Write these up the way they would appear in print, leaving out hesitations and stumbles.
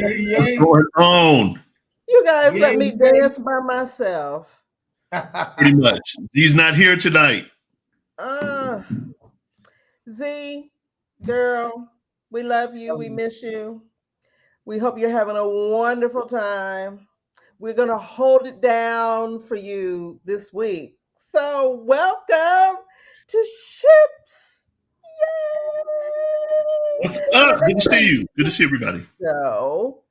What's going on? You guys Yeah, let me dance by myself. Pretty much. He's not here tonight. Uh, Z, girl, we love you. We miss you. We hope you're having a wonderful time. We're going to hold it down for you this week. So, welcome to Ships. What's Yay! up? Good to see you. Good to see everybody. So,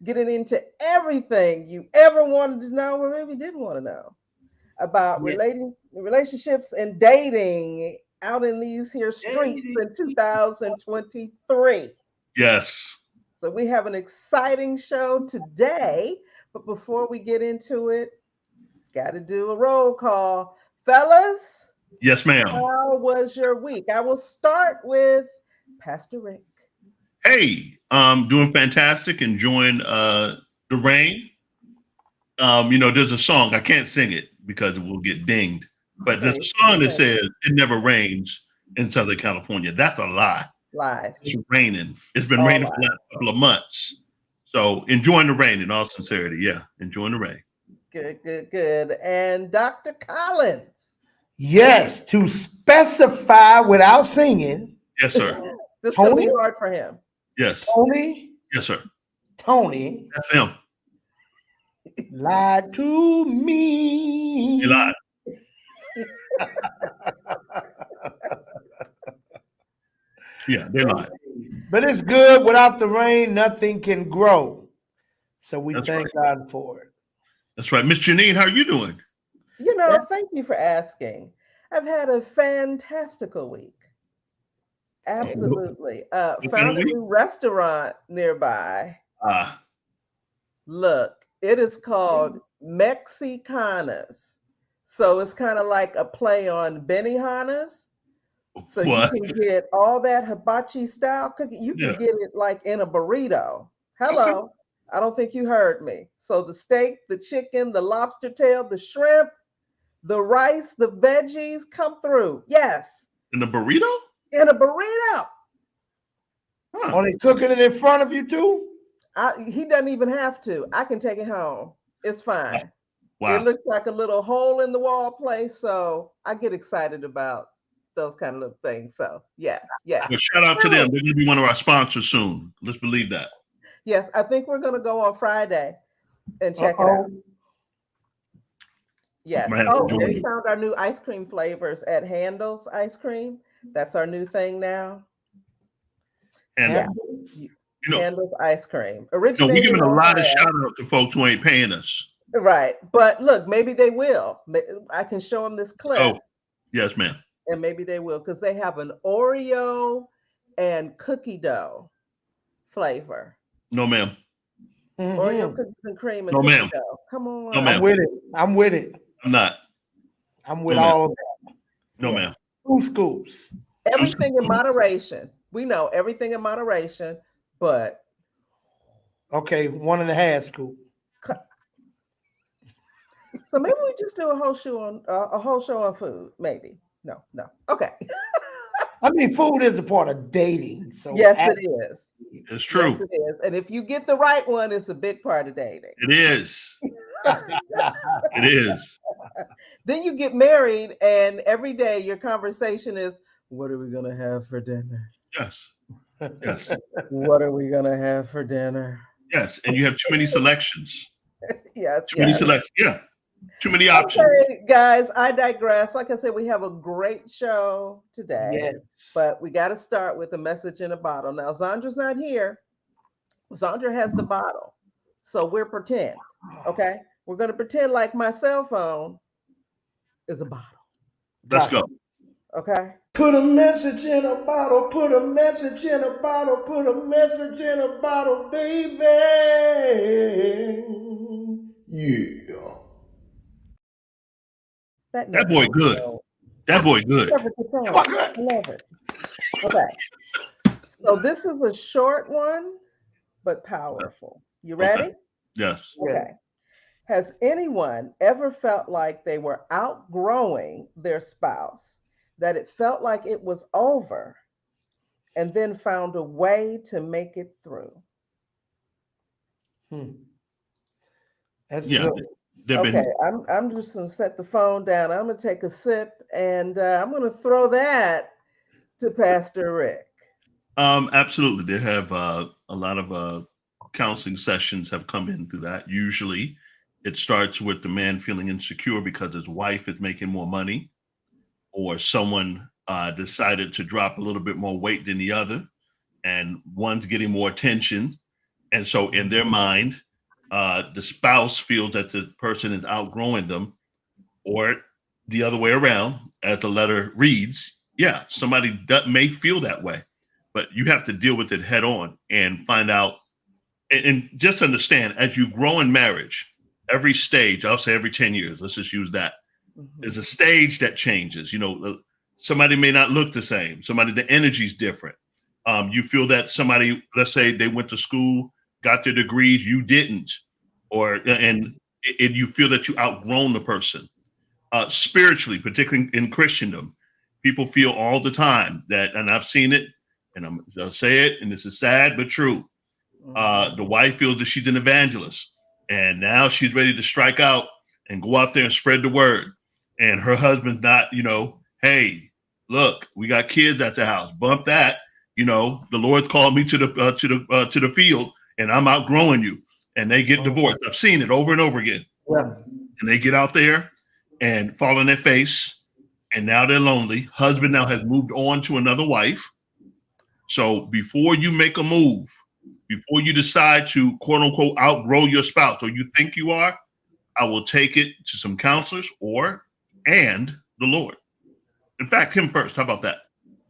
getting into everything you ever wanted to know or maybe didn't want to know about yeah. relationships and dating out in these here streets Dating. in 2023. Yes. So we have an exciting show today, but before we get into it, got to do a roll call. Fellas, Yes, ma'am. how was your week? I will start with Pastor Rick. Hey, doing fantastic, enjoying the rain. There's a song, I can't sing it because it will get dinged, but there's a song that says it never rains in Southern California. That's a lie. Lies. It's raining. It's been All raining for lies. the last couple of months. So enjoying the rain in all sincerity. Yeah, enjoying the rain. Good, good, good. And Dr. Collins. Yes, to specify without singing, Yes, sir. This is going to Tony, be hard for him. Yes. Tony, Yes, sir. Tony That's him. lied to me. He lied. Yeah, they lied. But it's good. Without the rain, nothing can grow. So we That's thank God for it. That's right. Miss Janine, how are you doing? Thank you for asking. I've had a fantastical week. Absolutely. What kind Found of a week? new restaurant nearby. Ah, Look, it is called Mexicanas. So it's kind of like a play on Benihana's. So you what? can get all that hibachi style cooking. You can Yeah. get it like in a burrito. Okay. Hello. I don't think you heard me. So the steak, the chicken, the lobster tail, the shrimp, the rice, the veggies come through. Yes, In the burrito? in a burrito. Huh. Are they cooking it in front of you too? He doesn't even have to. I can take it home. It's fine. It Wow. looks like a little hole in the wall place. So I get excited about those kind of little things. So yes, yes. Well, shout out to them. They're going to be one of our sponsors soon. Let's believe that. Yes, I think we're going to go on Friday and check it out. Yes. I'm gonna have to Oh, and join we you. found our new ice cream flavors at Handel's Ice Cream. That's our new thing now. And Yeah. you know, Handel's Ice Cream. we're Originated giving in a lot of Ohio. shout out to folks who ain't paying us. Right. But look, maybe they will. I can show them this clip Oh, yes, ma'am. and maybe they will because they have an Oreo and cookie dough flavor. No, ma'am. Oreo cookies and cream and No, cookie ma'am. dough. Come on. No, I'm ma'am. with it. I'm with it. I'm not. I'm with No, ma'am. all of that. No, Yeah. ma'am. 2 scoops. Everything in moderation. We know everything in moderation, but Okay, 1.5 scoop. so maybe we just do a whole show on food. Maybe. No. Okay. I mean, food is a part of dating. So Yes, it is. It's Yes, true. it is. And if you get the right one, it's a big part of dating. It is. It is. Then you get married, and every day your conversation is, "What are we gonna have for dinner? Yes. Yes. What are we gonna have for dinner?" Yes. And you have too many selections. Yes, Too many yes. selections. Yeah. Too many options. Okay, guys, I digress. Like I said, we have a great show today, yes. but we got to start with a message in a bottle. Now, Zondra's not here. Zandra has the bottle, so we're pretend. Okay, we're gonna pretend like my cell phone is a bottle. Let's go. Okay. Put a message in a bottle, put a message in a bottle, put a message in a bottle, baby. Yeah. That boy good. That boy good. I love it. Okay. So this is a short one, but powerful. You ready? Okay. Yes. Okay. Has anyone ever felt like they were outgrowing their spouse, that it felt like it was over, and then found a way to make it through? That's Yeah, good. they've Okay, been I'm just gonna set the phone down. I'm gonna take a sip, and I'm gonna throw that to Pastor Rick. absolutely. They have a lot of counseling sessions have come in through that. Usually, it starts with the man feeling insecure because his wife is making more money, or someone decided to drop a little bit more weight than the other, and one's getting more attention. And so, in their mind, the spouse feels that the person is outgrowing them, or the other way around, as the letter reads. Yeah, somebody may feel that way, but you have to deal with it head on and find out. And just understand, as you grow in marriage, every stage, I'll say every 10 years, let's just use that, Mhm. there's a stage that changes. Somebody may not look the same. Somebody, the energy's different. You feel that somebody, let's say they went to school, got their degrees, you didn't, or and you feel that you outgrown the person. Spiritually, particularly in Christendom, people feel all the time that, and I've seen it, and I'll say it, and this is sad but true. The wife feels that she's an evangelist, and now she's ready to strike out and go out there and spread the word. And her husband's not, hey, look, we got kids at the house. Bump that. The Lord called me to the field, and I'm outgrowing you. And they get divorced. I've seen it over and over again. Yeah. And they get out there and fall on their face, and now they're lonely. Husband now has moved on to another wife. So before you make a move, before you decide to quote unquote outgrow your spouse, or you think you are, I will take it to some counselors and the Lord. In fact, him first. How about that?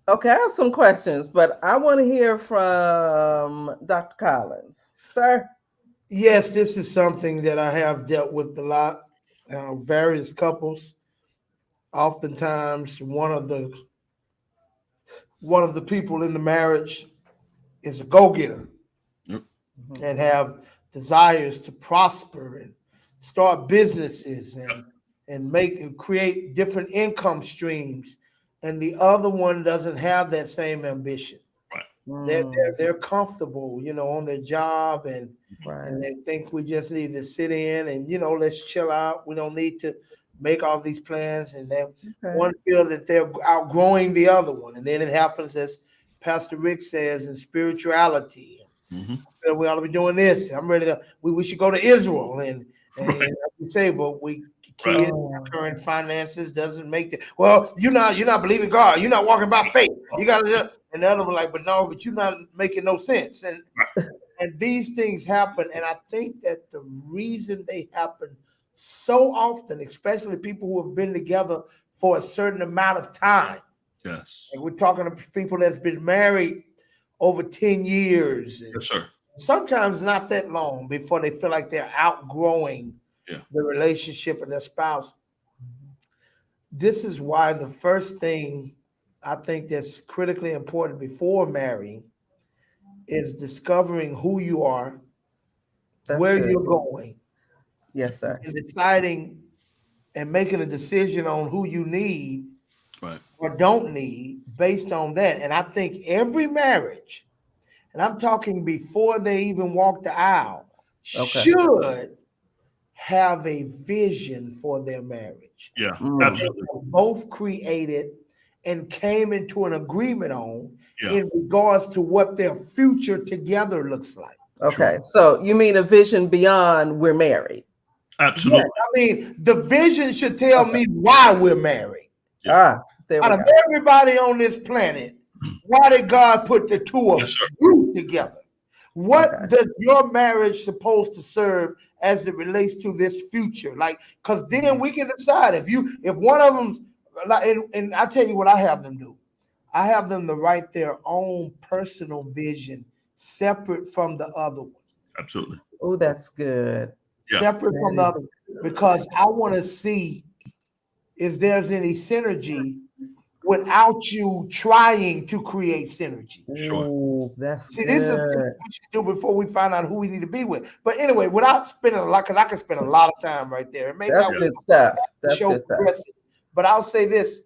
Okay, I have some questions, but I want to hear from Dr. Collins. Sir? Yes, this is something that I have dealt with a lot. Various couples. Oftentimes, one of the people in the marriage is a go-getter Yep. and have desires to prosper and start businesses and make and create different income streams, and the other one doesn't have that same ambition. Right. They're comfortable, on their job, and Right. they think we just need to sit in and let's chill out. We don't need to make all these plans, and then Okay. one feel that they're outgrowing the other one, and then it happens as Pastor Rick says in spirituality. Mm-hmm. We ought to be doing this. I'm ready to. We should go to Israel, and Right. like you say, but we Right. kids, current finances doesn't make it. Well, you're not believing God. You're not walking by faith. You got to. And the other one like, but no, but you're not making no sense. And these things happen, and I think that the reason they happen so often, especially people who have been together for a certain amount of time. Yes. And we're talking to people that's been married over 10 years. Yes, sir. Sometimes not that long before they feel like they're outgrowing Yeah. the relationship with their spouse. This is why the first thing I think that's critically important before marrying is discovering who you are, That's where good. you're going, Yes, sir. and deciding and making a decision on who you need Right. or don't need based on that. And I think every marriage, and I'm talking before they even walk the aisle, Okay. should have a vision for their marriage. Yeah. Mm. Absolutely. Both created and came into an agreement on Yeah. in regards to what their future together looks like. Okay. So you mean a vision beyond we're married? Absolutely. Yes, I mean, the vision should tell me why we're married. Ah, there we Out of go. everybody on this planet, why did God put the two of Yes, sir. you together? What Okay. does your marriage supposed to serve as it relates to this future? Like, because then we can decide if one of them's like, and I tell you what I have them do. I have them to write their own personal vision separate from the other one. Absolutely. Oh, that's good. Yeah. Separate from the That other, because I want to see if there's any synergy without you trying to create synergy. Sure. Ooh, that's See, this is good. what we should do before we find out who we need to be with. But anyway, without spending a lot, because I can spend a lot of time right there. And maybe That's I good stuff. will That's show good stuff. progresses. But I'll say this.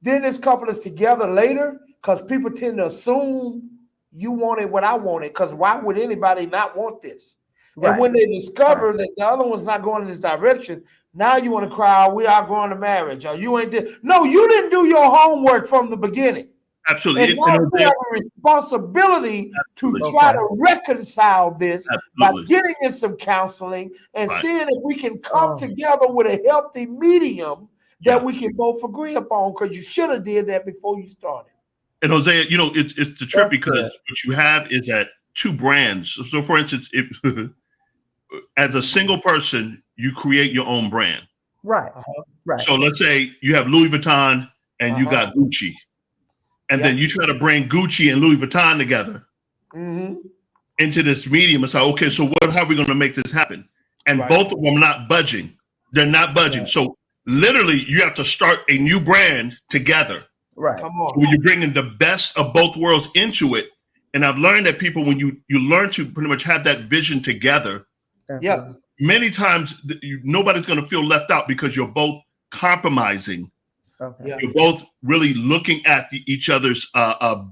Then this couple is together later, because people tend to assume you wanted what I wanted, because why would anybody not want this? And when they discover that the other one's not going in this direction, now you want to cry, we are going to marriage, or you ain't did. No, you didn't do your homework from the beginning. Absolutely. And now you have a responsibility to try to reconcile this by getting in some counseling and seeing if we can come together with a healthy medium that we can both agree upon, because you should have did that before you started. And Hosea, you know, it's the trip because what you have is that two brands. So for instance, if as a single person, you create your own brand. Right. Right. So let's say you have Louis Vuitton and you got Gucci. And then you try to bring Gucci and Louis Vuitton together into this medium and say, okay, so how are we going to make this happen? And both of them not budging. They're not budging. So literally, you have to start a new brand together. Right. Come on. Where you're bringing the best of both worlds into it. And I've learned that people, when you learn to pretty much have that vision together, many times nobody's going to feel left out because you're both compromising. You're both really looking at each other's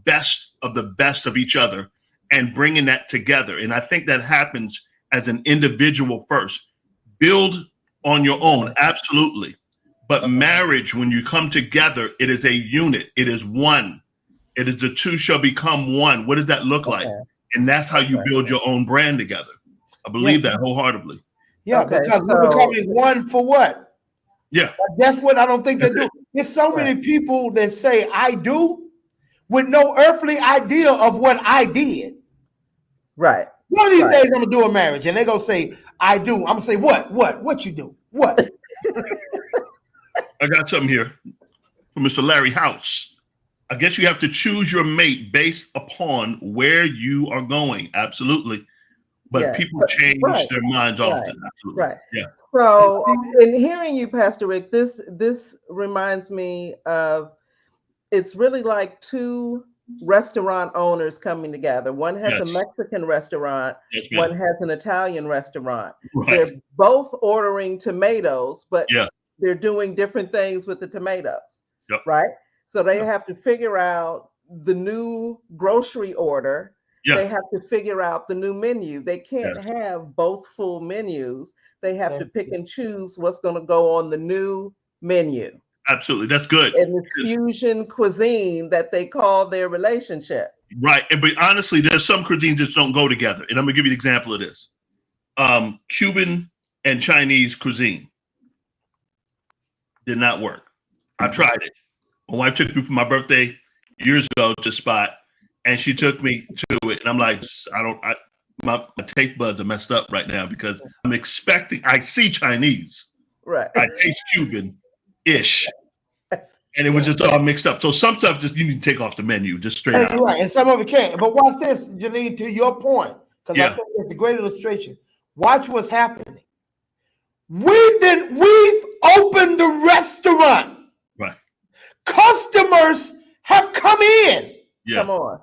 best of each other and bringing that together. And I think that happens as an individual first. Build on your own, absolutely. But marriage, when you come together, it is a unit. It is one. It is the two shall become one. What does that look like? And that's how you build your own brand together. I believe that wholeheartedly. Yeah, because we're becoming one for what? Yeah. That's what I don't think they do. There's so many people that say I do with no earthly idea of what I did. Right. One of these days I'm gonna do a marriage and they're gonna say I do. I'm gonna say what you do? What? I got something here from Mr. Larry House. I guess you have to choose your mate based upon where you are going. Absolutely. But people change their minds often. Absolutely. Right. Yeah. So in hearing you, Pastor Rick, this reminds me of, it's really like two restaurant owners coming together. One has a Mexican restaurant, one has an Italian restaurant. They're both ordering tomatoes, but they're doing different things with the tomatoes. Right? So they have to figure out the new grocery order. They have to figure out the new menu. They can't have both full menus. They have to pick and choose what's going to go on the new menu. Absolutely. That's good. And the fusion cuisine that they call their relationship. Right. But honestly, there's some cuisines that don't go together. And I'm going to give you an example of this. Cuban and Chinese cuisine did not work. I tried it. My wife took me for my birthday years ago to a spot, and she took me to it. And I'm like, my taste buds are messed up right now because I'm expecting, I see Chinese. Right. I taste Cuban-ish. And it was just all mixed up. So some stuff just you need to take off the menu, just straight out. Right, and some of it can't. But watch this, Janine, to your point, because I think it's a great illustration. Watch what's happening. We've opened the restaurant. Right. Customers have come in. Yeah. Come on.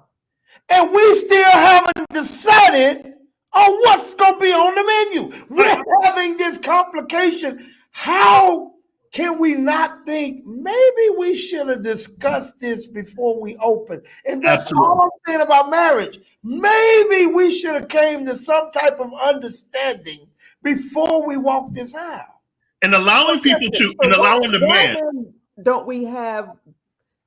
And we still haven't decided on what's going to be on the menu. We're having this complication. How can we not think maybe we should have discussed this before we open? And that's all I'm saying about marriage. Maybe we should have came to some type of understanding before we walk this aisle. And allowing people to, and allowing the man. Don't we have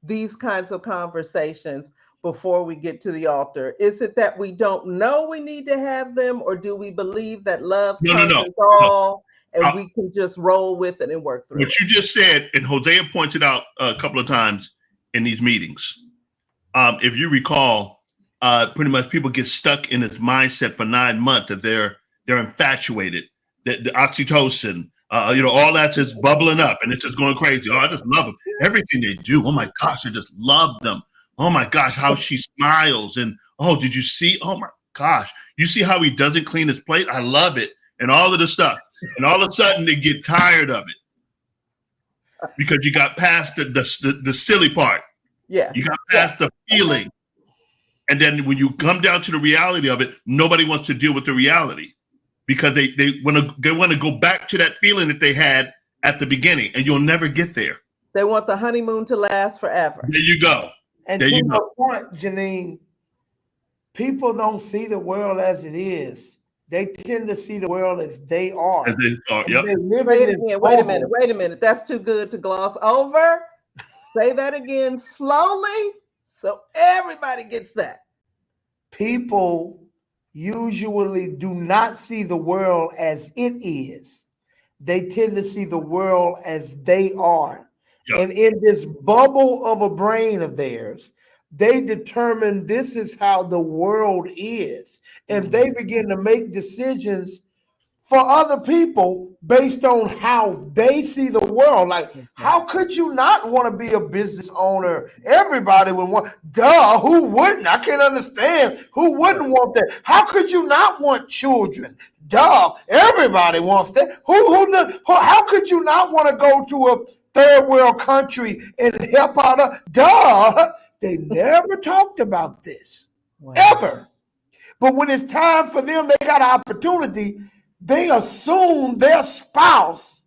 these kinds of conversations before we get to the altar? Is it that we don't know we need to have them, or do we believe that love conquers all? And we can just roll with it and work through what you just said, and Hosea pointed out a couple of times in these meetings. If you recall, pretty much people get stuck in this mindset for 9 months that they're infatuated, that the oxytocin, all that's just bubbling up and it's just going crazy. Oh, I just love them. Everything they do. Oh my gosh, I just love them. Oh my gosh, how she smiles. And oh, did you see? Oh my gosh, you see how he doesn't clean his plate? I love it. And all of the stuff. And all of a sudden they get tired of it because you got past the silly part. Yeah. You got past the feeling. And then when you come down to the reality of it, nobody wants to deal with the reality because they want to go back to that feeling that they had at the beginning, and you'll never get there. They want the honeymoon to last forever. There you go. And there to you your point, Janine, people don't see the world as it is. They tend to see the world as they are. As they are, And yep. they live Say in it this again. Wait a bubble. minute. Wait a minute. That's too good to gloss over. Say that again slowly so everybody gets that. People usually do not see the world as it is. They tend to see the world as they are. Yep. And in this bubble of a brain of theirs, they determine this is how the world is. And they begin to make decisions for other people based on how they see the world. Like, how could you not want to be a business owner? Everybody would want. Duh, who wouldn't? I can't understand. Who wouldn't want that? How could you not want children? Duh, everybody wants that. How could you not want to go to a third world country and help out? Duh, they never talked about this, ever. But when it's time for them, they got an opportunity. They assume their spouse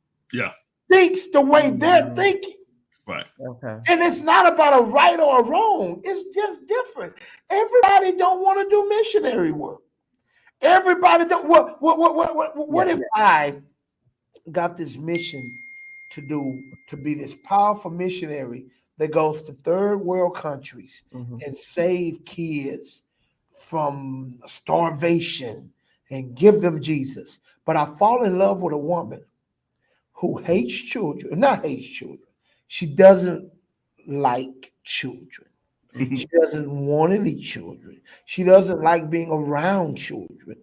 thinks the way they're thinking. Right. Okay. And it's not about a right or a wrong. It's just different. Everybody don't want to do missionary work. Everybody don't. What if I got this mission to be this powerful missionary that goes to third world countries and save kids from starvation and give them Jesus. But I fall in love with a woman who hates children, not hates children. She doesn't like children. She doesn't want any children. She doesn't like being around children.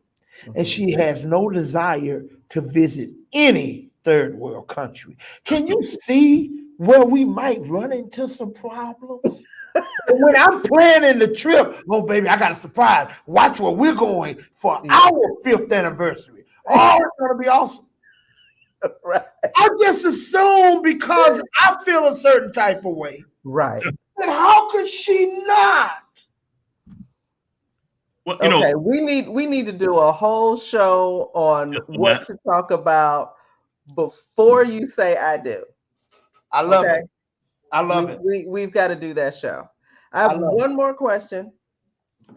And she has no desire to visit any third world country. Can you see where we might run into some problems? When I'm planning the trip, oh baby, I got a surprise. Watch where we're going for our 5th anniversary. Oh, it's gonna be awesome. Right. I just assume because I feel a certain type of way. Right. And how could she not? Well, Okay, we need to do a whole show on what to talk about before you say I do. I love it. I love it. We've got to do that show. I have one more question,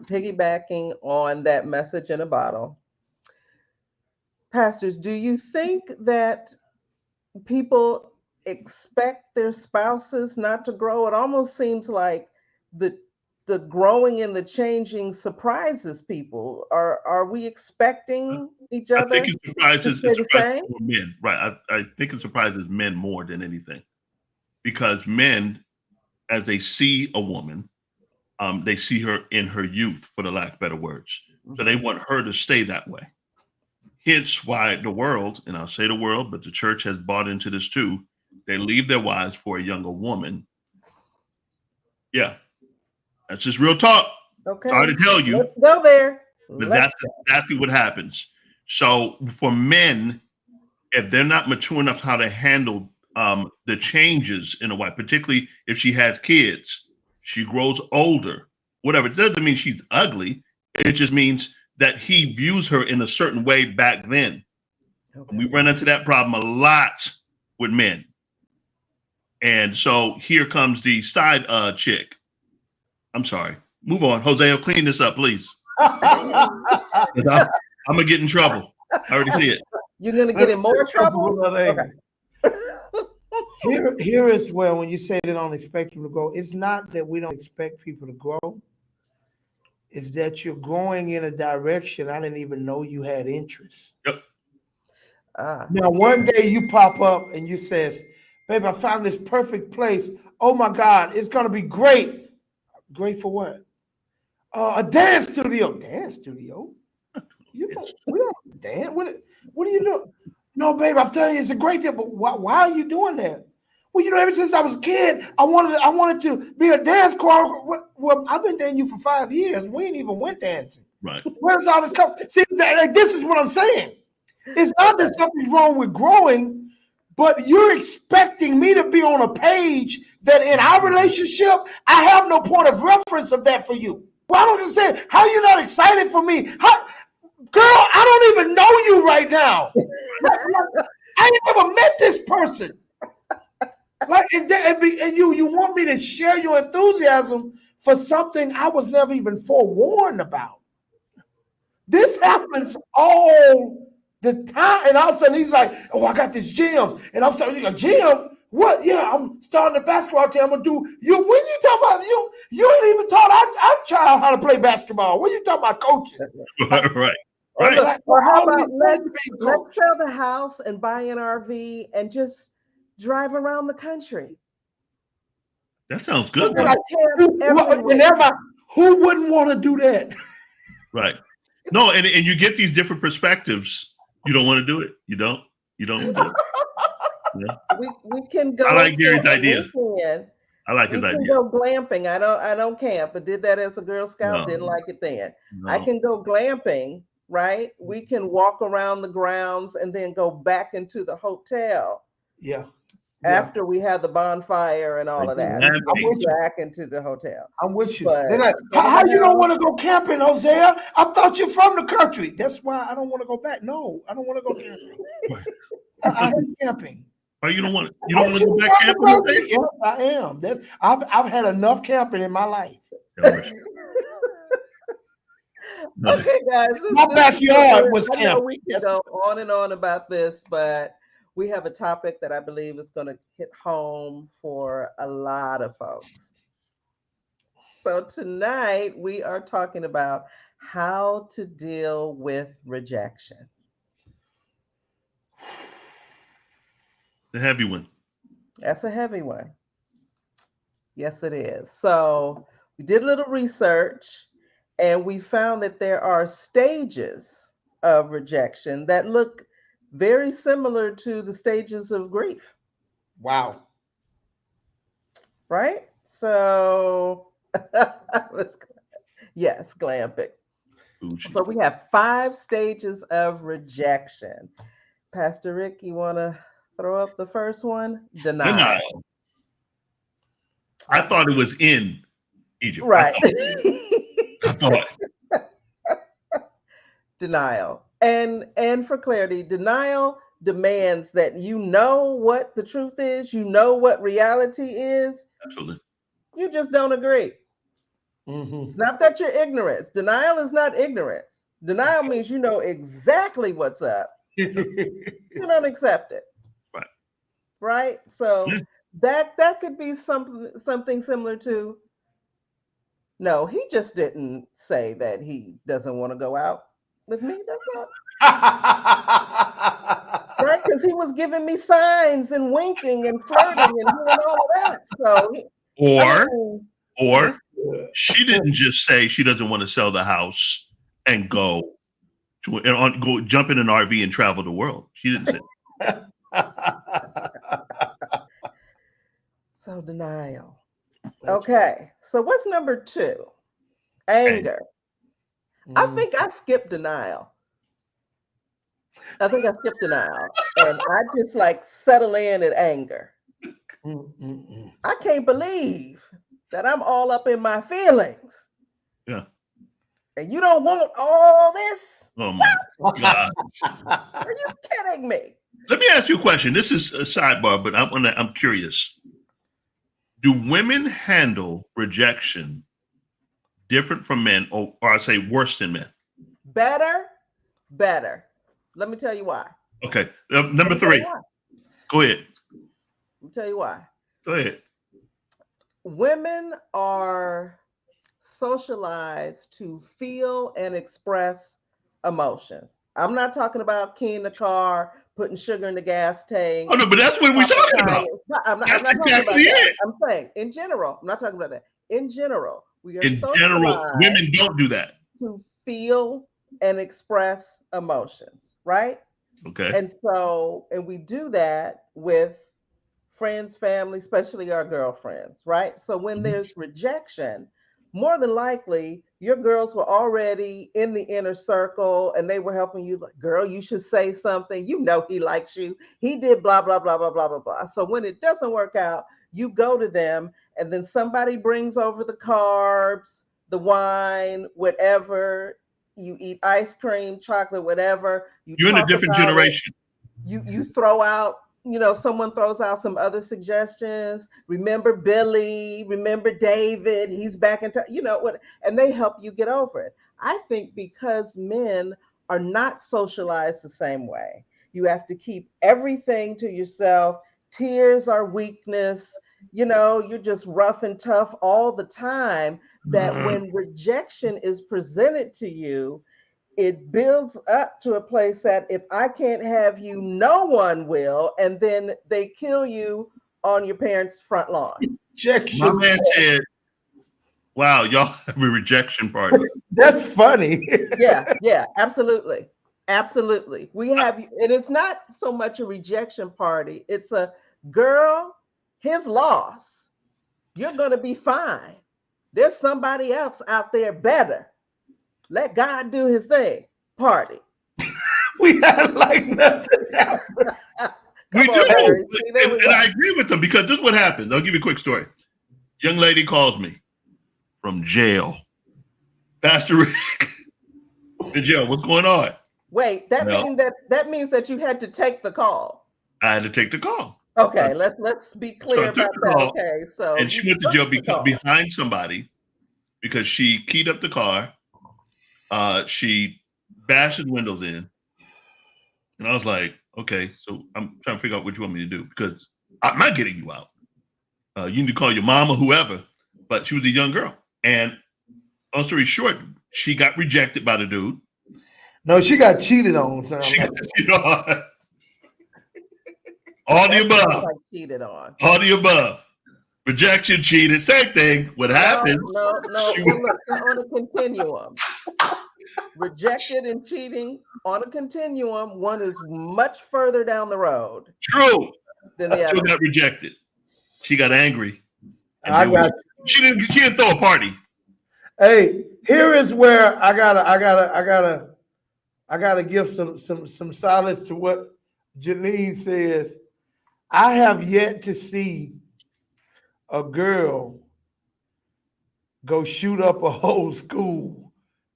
piggybacking on that message in a bottle. Pastors, do you think that people expect their spouses not to grow? It almost seems like the growing and the changing surprises people. Are we expecting each other? I think it surprises more men, right? I think it surprises men more than anything, because men, as they see a woman, they see her in her youth, for the lack of better words. So they want her to stay that way. Hence why the world, and I'll say the world, but the church has bought into this too, they leave their wives for a younger woman. Yeah. That's just real talk. Okay. Sorry to tell you. Let's go there. But that's exactly what happens. So for men, if they're not mature enough how to handle the changes in a wife, particularly if she has kids, she grows older, whatever. It doesn't mean she's ugly. It just means that he views her in a certain way back then. Okay. We run into that problem a lot with men. And so here comes the side chick. I'm sorry. Move on. Jose, clean this up, please. I'm going to get in trouble. I already see it. You're going to get in more trouble? Okay. Here is where, when you say they don't expect them to grow, it's not that we don't expect people to grow. It's that you're growing in a direction I didn't even know you had interest. Yep. Now, one day you pop up and you says, babe, I found this perfect place. Oh my God, it's going to be great. Great for what? A dance studio. Dance studio? We don't dance. What are you doing? No, babe, I'm telling you, it's a great thing. But why are you doing that? Well, ever since I was a kid, I wanted to be a dance choreographer. Well, I've been dating you for 5 years. We ain't even went dancing. Right. Where's all this come? See, this is what I'm saying. It's not that something's wrong with growing, but you're expecting me to be on a page that in our relationship, I have no point of reference of that for you. Well, I don't understand. How are you not excited for me? Girl, I don't even know you right now. I ain't never met this person. Like, and you want me to share your enthusiasm for something I was never even forewarned about. This happens all the time. And all of a sudden he's like, oh, I got this gym. And I'm starting a gym. What? Yeah, I'm starting a basketball team. I'm gonna do you when you talking about you ain't even taught our child how to play basketball. What you talking about coaching? Right. Or, Right. look, or how about let's coach. sell the house and buy an RV and just drive around the country. That sounds good. We're gonna camp everywhere. Who wouldn't want to do that? Right. No, and you get these different perspectives. You don't want to do it. You don't want to do it. Yeah. We can go. I like Gary's idea. I like we his can idea. go glamping. I don't camp, but did that as a Girl Scout. No. Didn't like it then. No. I can go glamping, right? We can walk around the grounds and then go back into the hotel. Yeah. After we had the bonfire and all of that, I'm with you. Back into the hotel. I'm with you. But, how you don't want to go camping, Hosea? I thought you're from the country. That's why I don't want to go back. No, I don't want to go camping. I hate camping. Oh, you don't want to go back camping? Yes, I am. I've had enough camping in my life. Okay, guys. My backyard was camping. I know we can go on and on about this, but we have a topic that I believe is going to hit home for a lot of folks. So tonight we are talking about how to deal with rejection. The heavy one. That's a heavy one. Yes, it is. So we did a little research and we found that there are stages of rejection that look very similar to the stages of grief. Wow. Right? So, yes, glamping. So we have 5 stages of rejection. Pastor Rick, you want to throw up the first one? Denial. I thought it was in Egypt. Right. I thought. Denial. And for clarity, denial demands that you know what the truth is, you know what reality is. Absolutely. You just don't agree. Mm-hmm. It's not that you're ignorant. Denial is not ignorance. Denial means you know exactly what's up. You don't accept it. Right. Right? So that could be something similar to, no, he just didn't say that he doesn't want to go out with me. That's not right, because he was giving me signs and winking and flirting and doing all of that. So or she didn't just say she doesn't want to sell the house and go jump in an RV and travel the world. She didn't say So denial. Okay. So what's number 2? Anger. I think I skipped denial. And I just like settle in at anger. I can't believe that I'm all up in my feelings. Yeah. And you don't want all this? Oh my God. Are you kidding me? Let me ask you a question. This is a sidebar, but I'm curious. Do women handle rejection different from men, or I say worse than men? Better. Let me tell you why. Okay. Number 3. Go ahead. Let me tell you why. Go ahead. Women are socialized to feel and express emotions. I'm not talking about keying the car, putting sugar in the gas tank. Oh no, but that's what we're talking about. I'm not that's talking exactly about that. it. I'm saying in general. I'm not talking about that. In general, we are in general, women don't do that. To feel and express emotions, right? Okay. And we do that with friends, family, especially our girlfriends, right? So when there's rejection, more than likely your girls were already in the inner circle and they were helping you, like, girl, you should say something. You know he likes you. He did blah, blah, blah, blah, blah, blah, blah. So when it doesn't work out, you go to them and then somebody brings over the carbs, the wine, whatever. You eat ice cream, chocolate, whatever. You're in a different generation. You throw out someone throws out some other suggestions. Remember Billy, remember David, he's back in touch, what, and they help you get over it. I think because men are not socialized the same way. You have to keep everything to yourself. Tears are weakness. You're just rough and tough all the time. That when rejection is presented to you, it builds up to a place that if I can't have you, no one will. And then they kill you on your parents' front lawn. My man said, wow, y'all have a rejection party. That's funny. Yeah, absolutely. Absolutely. We have, and it's not so much a rejection party. It's a girl, his loss. You're going to be fine. There's somebody else out there better. Let God do his thing. Party. We had like nothing else. We do. And I agree with them because this is what happened. I'll give you a quick story. Young lady calls me from jail. Pastor Rick, in jail. What's going on? Wait, that means that you had to take the call. I had to take the call. Okay, let's be clear about that. Okay, so and she went to jail behind somebody because she keyed up the car. She bashed the windows in, and I was like, "Okay, so I'm trying to figure out what you want me to do because I'm not getting you out. You need to call your mom or whoever." But she was a young girl, and long story short, she got rejected by the dude. No, she got cheated on. She got cheated on. All the above. Cheated on. All the above. Rejection, cheated, same thing. What happened? No. Look, on a continuum. Rejected and cheating on a continuum. One is much further down the road. True. Than the other. She got rejected. She got angry. She didn't throw a party. Hey, here is where I gotta give some solace to what Janine says. I have yet to see a girl go shoot up a whole school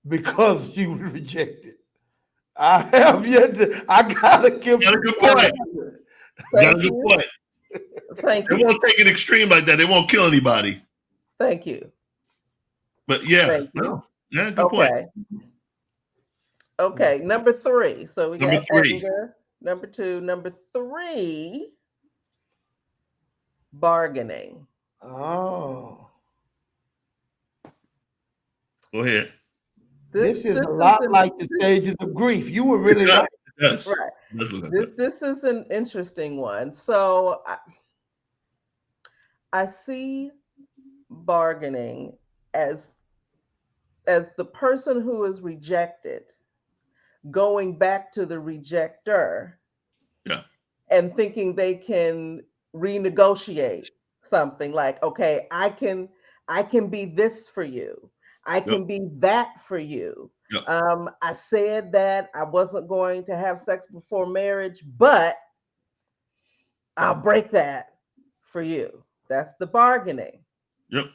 because she was rejected. I have yet to. I gotta give. Got a good point. Got a good point. Thank you. They won't take an extreme like that. They won't kill anybody. Thank you. But yeah, good point. Okay, number 3. So we got 3. Anger. Number 2. Number 3. Bargaining. Oh. Go ahead. This is a lot like the stages of grief. You were really right. Yes. Right. This is an interesting one. So I see bargaining as the person who is rejected going back to the rejector and thinking they can renegotiate something like, okay, I can be this for you. I can be that for you. I said that I wasn't going to have sex before marriage, but I'll break that for you. That's the bargaining. Yep.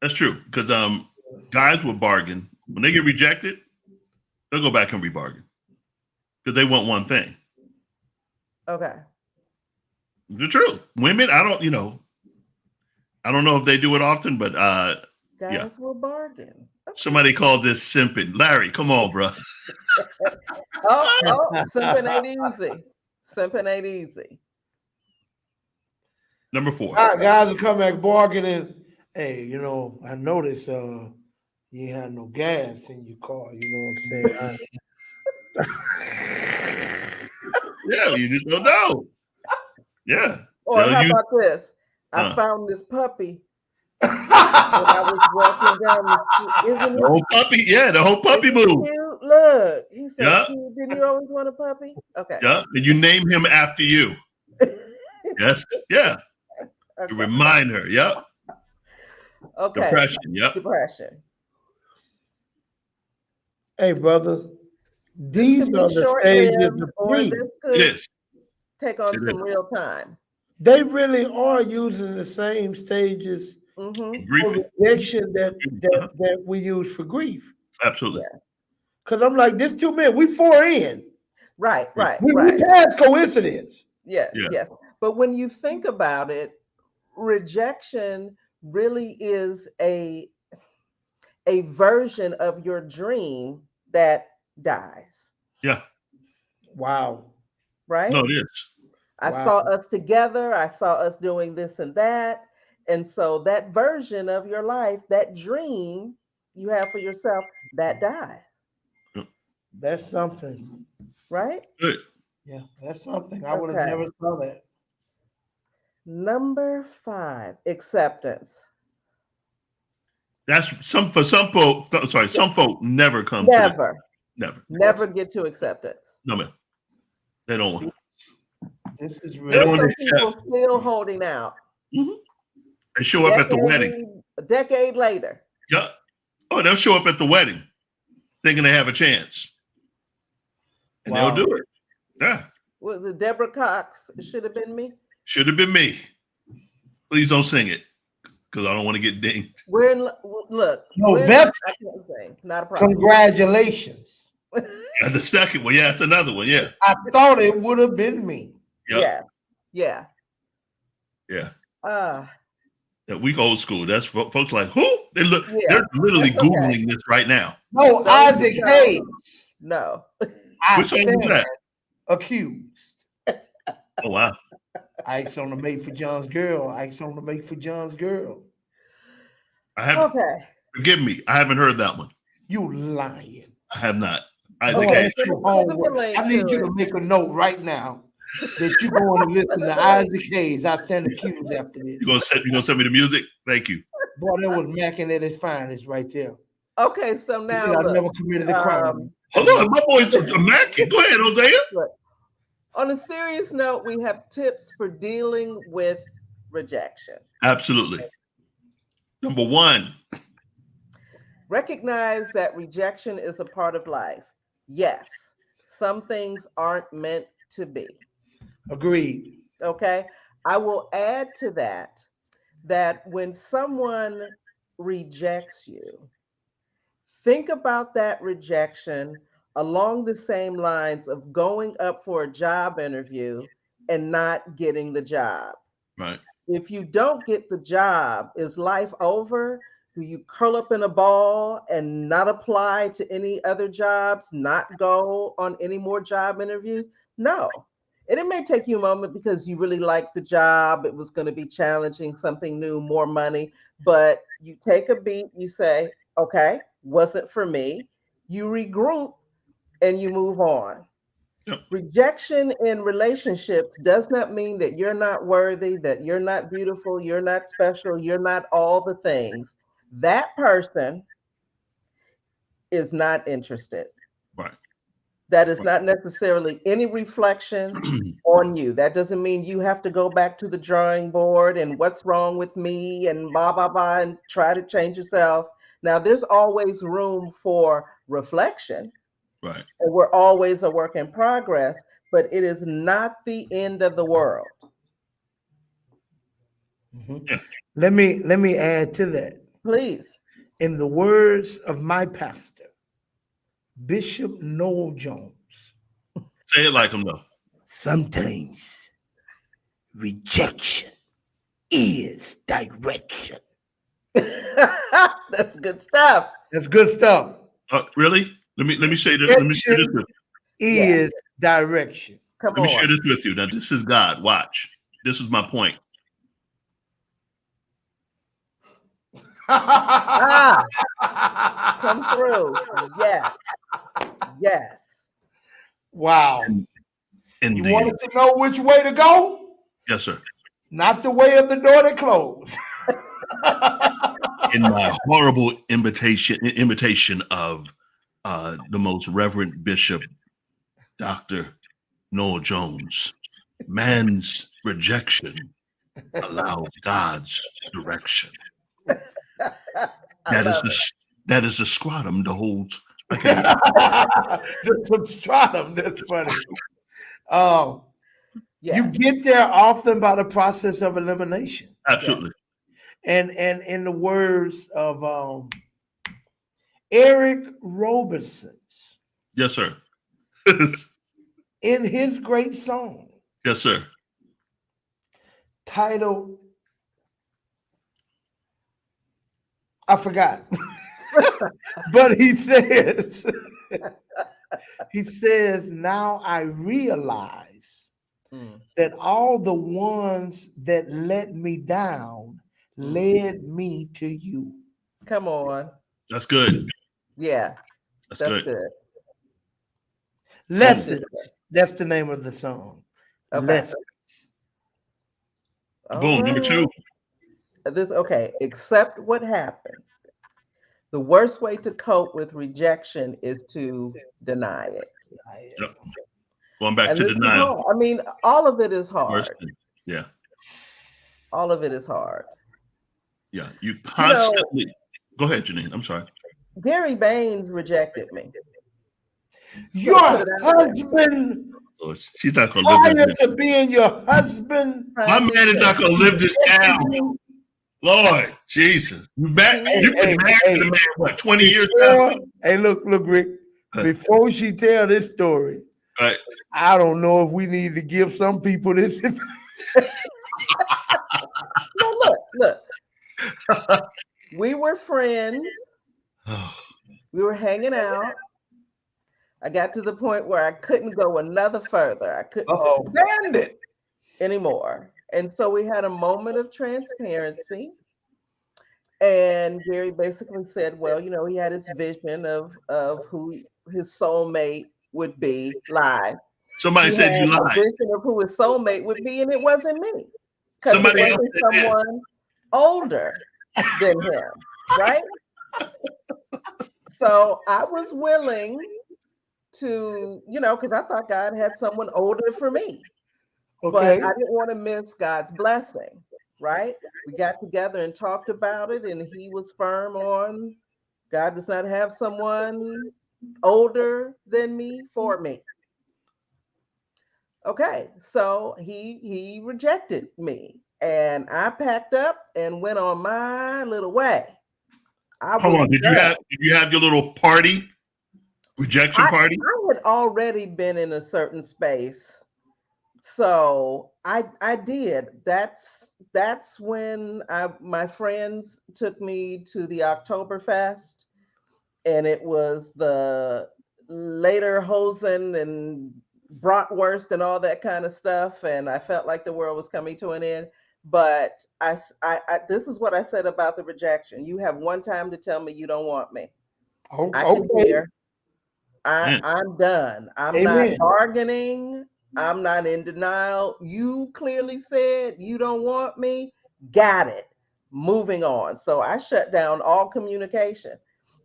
That's true. Because guys will bargain. When they get rejected, they'll go back and rebargain. Because they want one thing. Okay. The truth. Women, I don't know if they do it often, but guys will bargain. Okay. Somebody called this simping. Larry, come on, bro. Simping ain't easy. Simping ain't easy. Number 4. Guys will come back bargaining. Hey, I noticed you ain't had no gas in your car. You know what I'm saying? Yeah, you just don't know. Yeah. Or how about this? I found this puppy. When I was walking down the street. Isn't the whole puppy, the whole puppy move. Cute? Look, he said, didn't you always want a puppy? Okay. Yeah, and you name him after you. Yes, yeah. Okay. To remind her, yep. Okay. Depression, yep. Depression. Hey, brother, these are the stages of grief. Yes. Take on some real time. They really are using the same stages for rejection that we use for grief. Absolutely. Because I'm like, this 2 men, we 4 in. Right, right, We right. pass coincidence. Yes, Yeah. yes. But when you think about it, rejection really is a version of your dream that dies, Yeah. Wow. right? No, it is. I Wow. saw us together, I saw us doing this and that. And so that version of your life, that dream you have for yourself, that dies, That's something. right? Good. Yeah, that's something. I would have Okay. never saw that. Number 5, acceptance. That's for some folk. Sorry, Yeah, some folk never come to the never, never. never That's get to acceptance. No man, they don't want. this is They don't There's want really to some accept. people still holding out Mhm. They show up at the wedding. a decade later. Yeah. Oh, they'll show up at the wedding thinking they have a chance, and they'll wow. do it. Yeah. Was it Deborah Cox? It should have been me. Should have been me. Please don't sing it because I don't want to get dinged. We're in, look, No, when that's I can't sing, not a problem. congratulations. And the second one, yeah, that's another one. Yeah. I thought it would have been me. Yeah. Yeah, yeah. Yeah. Uh, That week old school. That's folks like who? They're yeah, literally that's okay. Googling this right now. No, Those Isaac who know, Hayes. no. I Which song was stand that? accused. Oh wow. Ike's on the Made for John's girl. Ike's on the Made for John's girl. I haven't Okay. forgive me. I haven't heard that one. You lying. I have not. Oh, Isaac Hayes. that's your Send me the homework. link I need to you to it. make a note right now that you're going to listen to Isaac Hayes. I stand accused after this. You gonna send me the music? Thank you. Boy, that was macking at his finest right there. Okay, so He now said, I look, never committed a crime. Hold on, my boy's a Mackie. Go ahead, Hosea. look. On a serious note, we have tips for dealing with rejection. Absolutely. Number one. Recognize that rejection is a part of life. Yes, some things aren't meant to be. Agreed. Okay. I will add to that when someone rejects you, think about that rejection along the same lines of going up for a job interview and not getting the job. Right. If you don't get the job, is life over? Do you curl up in a ball and not apply to any other jobs, not go on any more job interviews? No. And it may take you a moment because you really like the job. It was going to be challenging, something new, more money. But you take a beat, you say, okay, wasn't for me. You regroup and you move on. Yep. Rejection in relationships does not mean that you're not worthy, that you're not beautiful, you're not special, you're not all the things. That person is not interested. Right. That is not necessarily any reflection on you. That doesn't mean you have to go back to the drawing board and what's wrong with me and blah, blah, blah, and try to change yourself. Now, there's always room for reflection. Right. And we're always a work in progress, but it is not the end of the world. Mhm. Yeah. Let me add to that. Please. In the words of my pastor, Bishop Noel Jones, Say it like him though. sometimes rejection is direction. That's good stuff. That's good stuff. Really? Let me say this. Let me share this with Is direction. Come Let me share on. this with you. Now, this is God. Watch. This is my point. Ah, come through. Yes. Yes. Wow. In You the wanted to know which way to go? yes, sir. Not the way of the door that closed. In my horrible imitation of the most Reverend Bishop Dr. Noel Jones, man's rejection allows God's direction. I love it. That is the scrotum that holds. I can't- The substratum. That's funny. Yes. You get there often by the process of elimination. Absolutely. And in the words of Eric Roberson, Yes, sir. in his great song Yes, sir. titled, I forgot, but he says, now I realize Mm. that all the ones that let me down led me to you. Come on. That's good. Yeah, That's that's good. good. That's Lessons. good. That's the name of the song. Okay. Lessons. All Boom. Number two. right. This okay. Accept what happened. The worst way to cope with rejection is to deny it. Yep. Going back And to this is denial. hard. I mean, all of it is Worst hard. thing. Yeah. All of it is hard. Yeah. You You know, constantly. Go ahead, Janine. I'm sorry. Gary Baines rejected me. Gonna put Your it out there. husband, Lord, she's not gonna live this prior down. to being your husband, My Time man is not gonna live this down. you Lord Jesus. You've been Hey, married hey, to the man, what, 20 years now? before, hey, look, Rick, before she tell this story, Right. I don't know if we need to give some people this. No, look. We were friends. We were hanging out. I got to the point where I couldn't go another further. I couldn't Uh-oh. stand it anymore. And so we had a moment of transparency. And Gary basically said, well, he had his vision of who his soulmate would be live. Somebody He said had you a lied. vision of who his soulmate would be, and it wasn't me. Because it Somebody else wasn't said that. someone older than him, right? So I was willing to, because I thought God had someone older for me. Okay. But I didn't want to miss God's blessing, right? We got together and talked about it, and he was firm on God does not have someone older than me for me. Okay, so he rejected me, and I packed up and went on my little way. I Hold was on. Did done. you have your little party? Rejection party? I had already been in a certain space. So I did. That's when my friends took me to the Oktoberfest, and it was the later Hosen and bratwurst and all that kind of stuff, and I felt like the world was coming to an end. But this is what I said about the rejection. You have one time to tell me you don't want me. I can Okay. hear. Man. I'm done. I'm not Amen. bargaining. I'm not in denial. You clearly said you don't want me. Got it. Moving on. So I shut down all communication.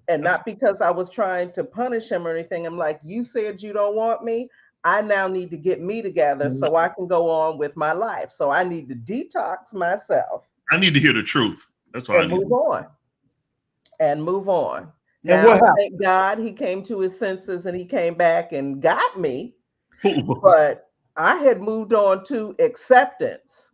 And not because I was trying to punish him or anything. I'm like, you said you don't want me. I now need to get me together so I can go on with my life. So I need to detox myself I need to hear the truth. That's all I and need. move on. And move on. And what Now, happened? thank God he came to his senses and he came back and got me. But I had moved on to acceptance.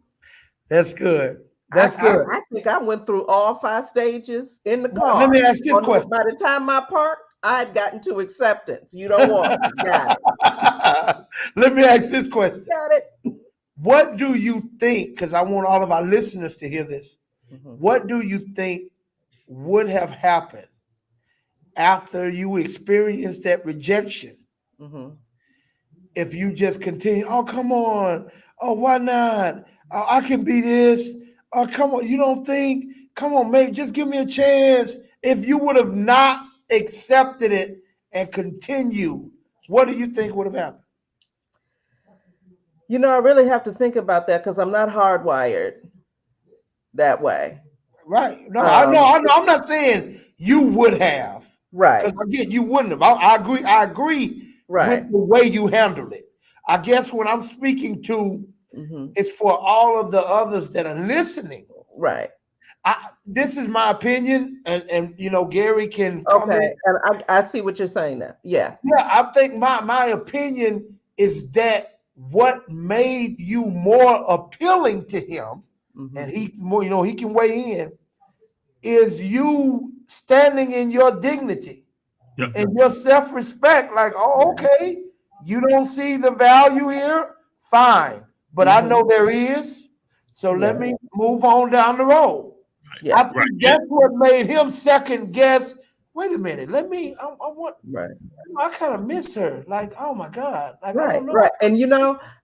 That's good. That's good. I think I went through all 5 stages in the Well, car. let me ask this question. By the time I parked, I'd gotten to acceptance. You don't want me. Got it. Let me ask this question. Got it. What do you think? Because I want all of our listeners to hear this. Mhm. What do you think would have happened after you experienced that rejection Mhm. if you just continue? Oh, come on. Oh, why not? Oh, I can be this. Oh, come on. You don't think? Come on, mate. Just give me a chance. If you would have not accepted it and continued, what do you think would have happened? I really have to think about that because I'm not hardwired that way. Right. No, I know. I'm not saying you would have. Right. Because again, you wouldn't have. I agree. I agree Right. with the way you handled it. I guess what I'm speaking to Mhm. is for all of the others that are listening. Right. This is my opinion, and Gary can comment. Okay. And I see what you're saying now. Yeah. Yeah, I think my opinion is that what made you more appealing to him, Mhm. and he more, he can weigh in, is you standing in your dignity Yep. and your self-respect. Like, oh, okay, You don't see the value here, fine. But I know there is. So let me move on down the road. Yeah. I think that's what made him second guess. Wait a minute. I want. Right. I kind of miss her. Like, oh my God. Like, I Right. don't know. Right. And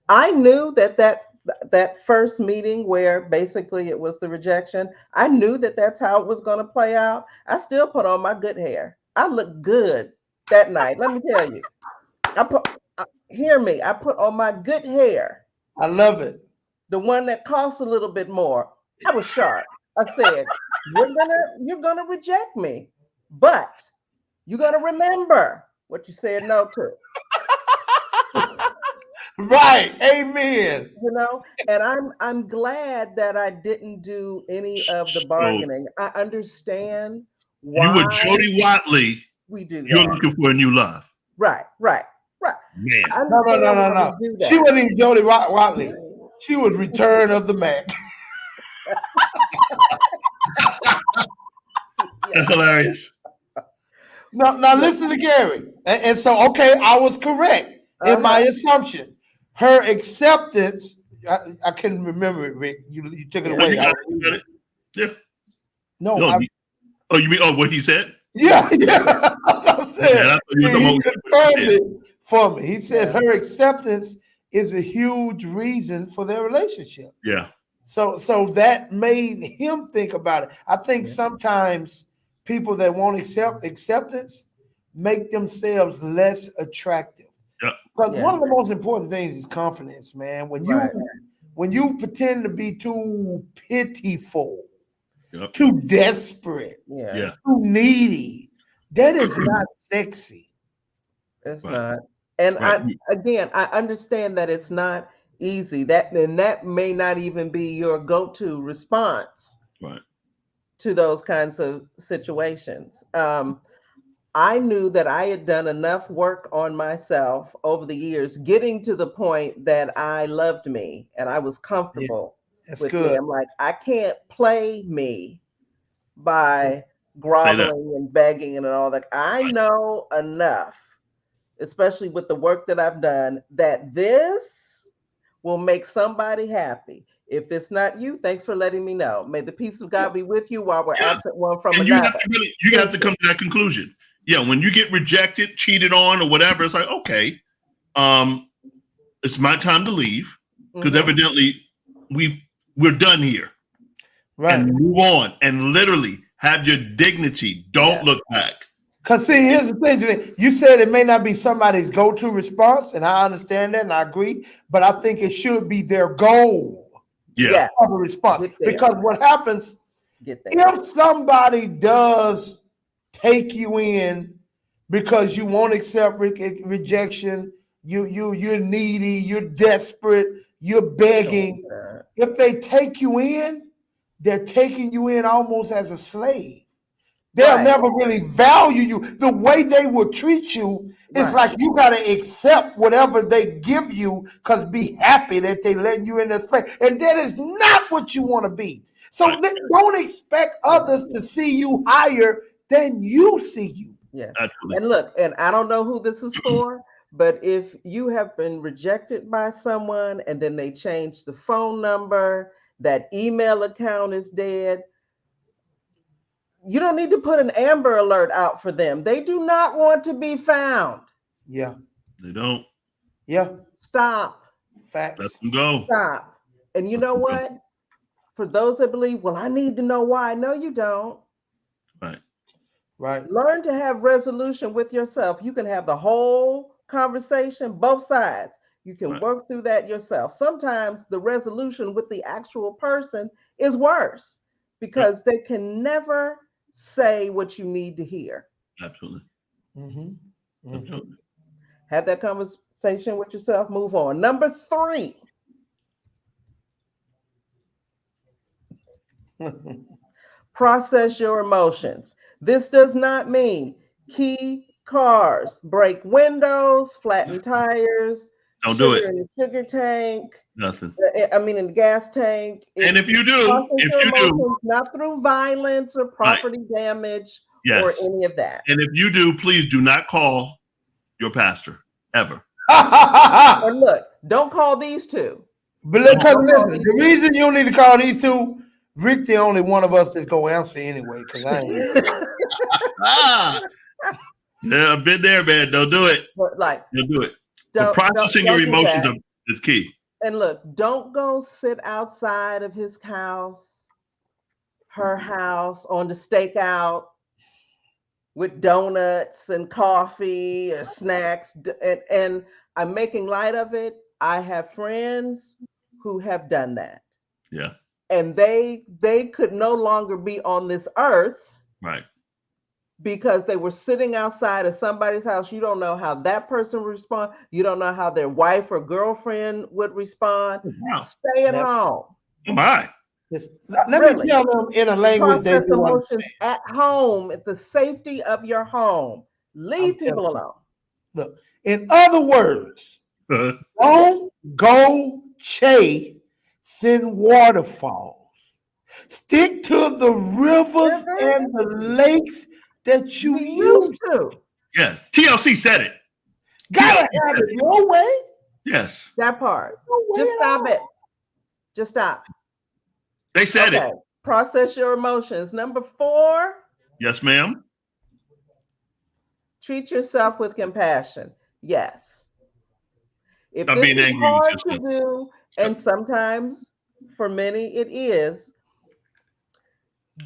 I knew that first meeting where basically it was the rejection, I knew that that's how it was going to play out. I still put on my good hair. I looked good that night. Let me tell you. Hear me. I put on my good hair. I love it. The one that costs a little bit more. I was sharp. I said, you're gonna reject me, but you're gonna remember what you said no to. Right. Amen. And I'm glad that I didn't do any of the bargaining. I understand why you were Jody Watley. we do that. You're looking for a new love. Right. Man. No. She wasn't even Jody Watley. She was Return of the Mac. That's hilarious. Now listen to Gary. And so, okay, I was correct in my assumption. Her acceptance, I couldn't remember it, Rick. You took it away. You got it? Yeah. No. You mean what he said? Yeah. I'm saying, he confirmed it for me. He says her acceptance is a huge reason for their relationship. Yeah. So that made him think about it. I think sometimes people that won't accept acceptance make themselves less attractive. Yeah. Because one of the most important things is confidence, man. When you pretend to be too pitiful, too desperate, too needy, that is not sexy. It's not. And I understand that it's not easy. That may not even be your go-to response to those kinds of situations. I knew that I had done enough work on myself over the years, getting to the point that I loved me and I was comfortable with me. I'm like, I can't play me by groveling and begging and all that. I know enough, especially with the work that I've done, that this will make somebody happy. If it's not you, thanks for letting me know. May the peace of God be with you while we're absent one from another. You have to come to that conclusion. Yeah, when you get rejected, cheated on, or whatever, it's like, okay, it's my time to leave because evidently we're done here. Right. And move on and literally have your dignity. Don't look back. Because see, here's the thing. You said it may not be somebody's go-to response, and I understand that and I agree, but I think it should be their goal of a response. Because what happens if somebody does take you in because you won't accept rejection, you're needy, you're desperate, you're begging. If they take you in, they're taking you in almost as a slave. They'll never really value you. The way they will treat you is like you got to accept whatever they give you because be happy that they let you in this place. And that is not what you want to be. So don't expect others to see you higher than you see you. Yeah. And look, and I don't know who this is for, but if you have been rejected by someone and then they change the phone number, that email account is dead, you don't need to put an Amber Alert out for them. They do not want to be found. Yeah. They don't. Yeah. Stop. Facts. Let them go. Stop. And you know what? For those that believe, well, I need to know why. No, you don't. Right. Learn to have resolution with yourself. You can have the whole conversation, both sides. You can work through that yourself. Sometimes the resolution with the actual person is worse because they can never say what you need to hear. Absolutely. Absolutely. Have that conversation with yourself. Move on. Number 3. Process your emotions. This does not mean key cars, break windows, flatten tires, don't do it in the sugar tank. Nothing. I mean, in the gas tank. And if you do, not through violence or property damage or any of that. And if you do, please do not call your pastor ever. And look, don't call these two. But Don't call listen, these the reason you don't need to call these two, Rick, the only one of us that's gonna answer anyway, because I ain't. Ah, yeah, I've been there, man. Don't do it. But like, Don't do it. But processing your don't do emotions that. is key. And look, don't go sit outside of his house, her house, on the stakeout with donuts and coffee or snacks. And I'm making light of it. I have friends who have done that. Yeah. And they could no longer be on this earth Right. because they were sitting outside of somebody's house. You don't know how that person would respond. You don't know how their wife or girlfriend would respond. Oh, wow. Stay at home. Oh my. Let Really. me tell them in a language they Process do emotions understand. at home, at the safety of your home. Leave people alone. Look, in other words, don't go chasing waterfalls. Stick to the rivers and the lakes that you used to. Yeah. TLC said it. Gotta have it your way. Yes. That part. Just stop it. Just stop. They said it. Process your emotions. Number 4. Yes, ma'am. Treat yourself with compassion. Yes. If Stop this being is angry with hard yourself. to do, and sometimes for many it is,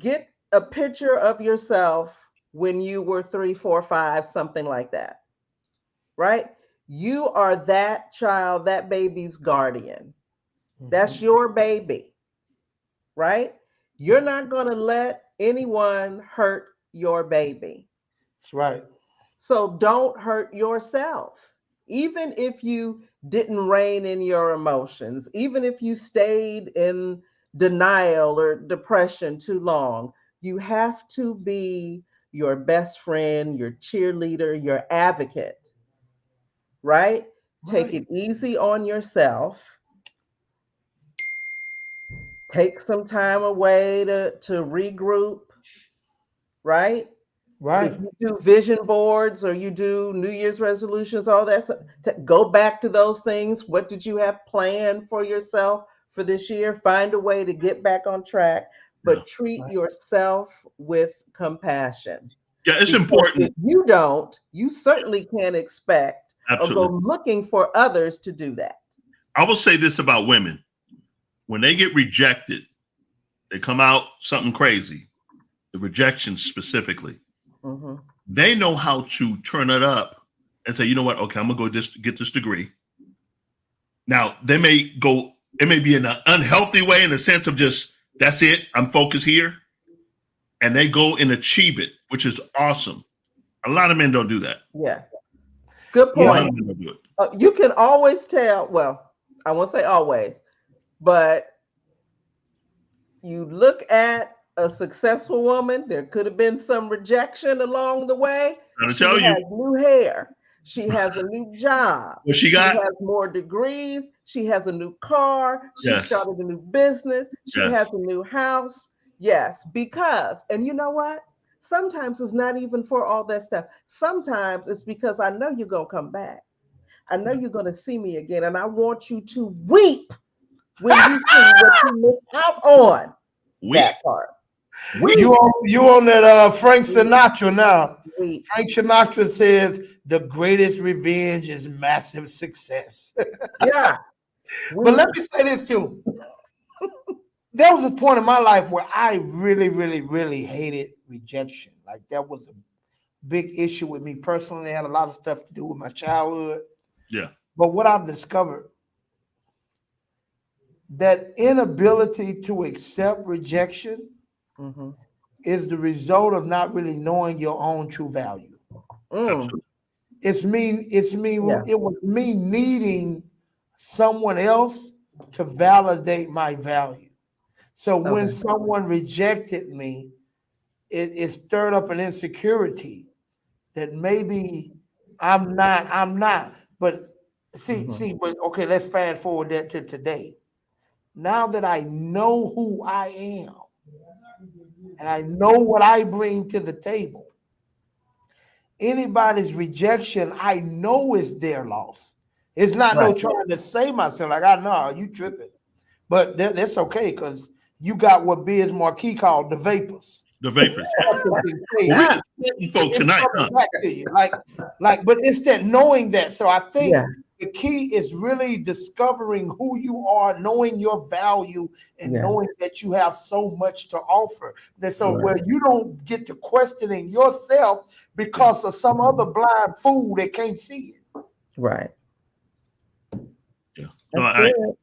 get a picture of yourself when you were 3, 4, 5, something like that. Right? You are that child, that baby's guardian. That's your baby. Right? You're not going to let anyone hurt your baby. That's right. So don't hurt yourself. Even if you didn't rein in your emotions, even if you stayed in denial or depression too long, you have to be your best friend, your cheerleader, your advocate, right? Take it easy on yourself. Take some time away to regroup, right? Right. If you do vision boards or you do New Year's resolutions, all that stuff, to go back to those things. What did you have planned for yourself for this year? Find a way to get back on track, but treat yourself with compassion. Yeah, it's Because important. if you don't, you certainly can't expect Absolutely. or go looking for others to do that. I will say this about women. When they get rejected, they come out something crazy. The rejection specifically. Mm-hmm. They know how to turn it up and say, you know what? Okay, I'm gonna go get this degree. Now they may go. It may be in an unhealthy way, in the sense of just that's it. I'm focused here, and they go and achieve it, which is awesome. A lot of men don't do that. Yeah, good point. A lot of men don't do it. You can always tell. Well, I won't say always, but you look at a successful woman, there could have been some rejection along the way. She has new hair. She has a new job. What she has more degrees. She has a new car. She started a new business. She has a new house. Yes, because, and you know what? Sometimes it's not even for all that stuff. Sometimes it's because I know you're going to come back. I know you're going to see me again. And I want you to weep when you see what you missed out on. That part. You on that Frank Sinatra now. Frank Sinatra says the greatest revenge is massive success. Yeah. But let me say this too. There was a point in my life where I really, really, really hated rejection. Like that was a big issue with me personally. It had a lot of stuff to do with my childhood. Yeah. But what I've discovered, that inability to accept rejection is the result of not really knowing your own true value. It's me. Yeah. It was me needing someone else to validate my value. So when someone rejected me, it stirred up an insecurity that maybe I'm not. But but okay, let's fast forward that to today. Now that I know who I am and I know what I bring to the table, anybody's rejection, I know is their loss. It's not no Right. trying to save myself. Like, I know you tripping. But that's okay, because you got what Biz Marquis called the vapors. The vapors. Well, We just folk tonight, huh? back to you. But it's that knowing that. So I think Yeah. the key is really discovering who you are, knowing your value, and Yeah. knowing that you have so much to offer. And so Right. where you don't get to questioning yourself because of some other blind fool that can't see it. Right. Yeah. No, That's good.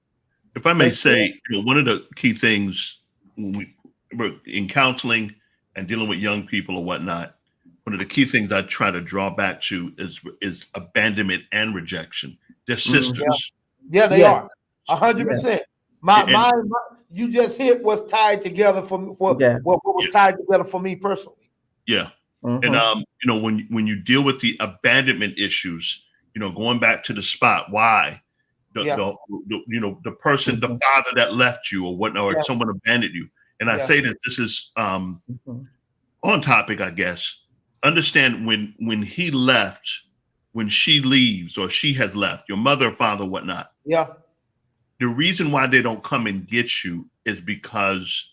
if I may That's say, one of the key things when we're in counseling and dealing with young people or whatnot, one of the key things I try to draw back to is abandonment and rejection. They're sisters. Yeah, they Yeah. are 100%. My, you just hit what's tied together for what was tied together for me personally. Yeah. Mhm. And when you deal with the abandonment issues, going back to the spot, why the person, the father that left you or whatnot, or someone abandoned you. And I say that this is on topic, I guess. Understand when he left, when she leaves or she has left, your mother, father, whatnot. Yeah. The reason why they don't come and get you is because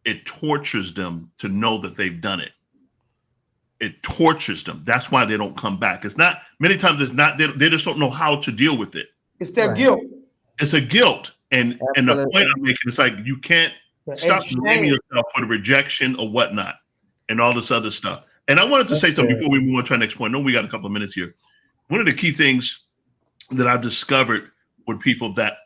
it tortures them to know that they've done it. It tortures them. That's why they don't come back. It's not, many times it's not, they just don't know how to deal with it. It's their guilt. It's a guilt. And the point I'm making is like, you can't stop blaming yourself for the rejection or whatnot and all this other stuff. And I wanted to say something before we move on to our next point. I know we got a couple of minutes here. One of the key things that I've discovered with people that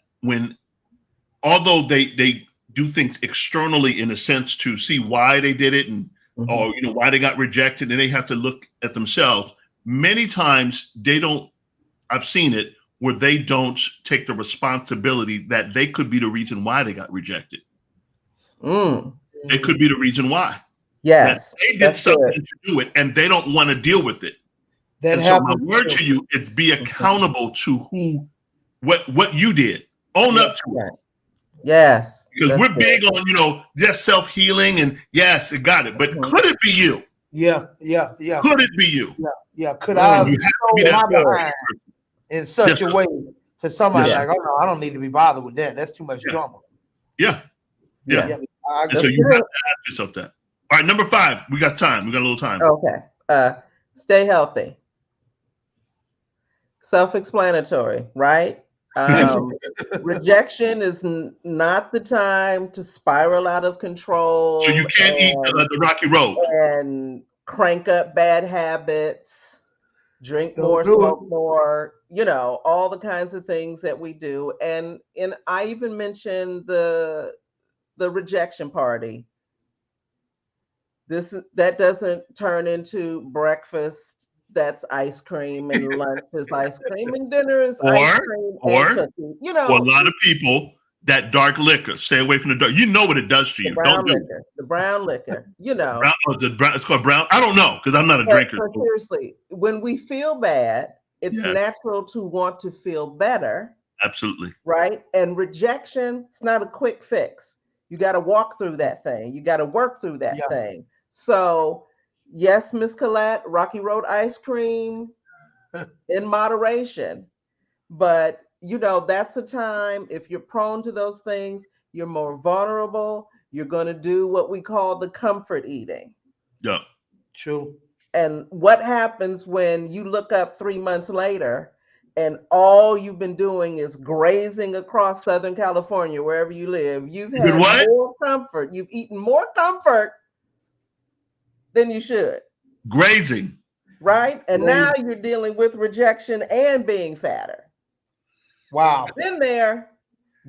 although they do things externally in a sense to see why they did it and or why they got rejected, and they have to look at themselves. Many times I've seen it where they don't take the responsibility that they could be the reason why they got rejected. It could be the reason why. Yes. That they did something to do it and they don't want to deal with it. And so my word to you is be accountable to what you did. Own up to it. Yes. Because we're big on, just self-healing and yes, it got it. But could it be you? Yeah. Could it be you? Yeah. Could I you have to be that behind in such a way to somebody like, oh no, I don't need to be bothered with that. That's too much drama. Yeah. And so you have to ask yourself that. All right, number 5. We got time. We got a little time. Okay. Stay healthy. Self-explanatory, right? Rejection is not the time to spiral out of control. So you can't eat the rocky road and crank up bad habits, drink more, smoke more, all the kinds of things that we do. And I even mentioned the rejection party. That doesn't turn into breakfast. That's ice cream, and lunch is ice cream, and dinner is ice cream and cookies. For a lot of people, that dark liquor. Stay away from the dark. You know what it does to you. Don't do it. The brown liquor. It's called brown. I don't know because I'm not a drinker. But seriously, when we feel bad, it's natural to want to feel better. Absolutely. Right. And rejection, it's not a quick fix. You got to walk through that thing. You got to work through that thing. So yes, Miss Collette, Rocky Road ice cream in moderation. But, that's a time, if you're prone to those things, you're more vulnerable. You're going to do what we call the comfort eating. Yeah. True. And what happens when you look up 3 months later and all you've been doing is grazing across Southern California, wherever you live? You've had more comfort. You've eaten more comfort than you should. Grazing. Right? And now you're dealing with rejection and being fatter. Wow. Been there,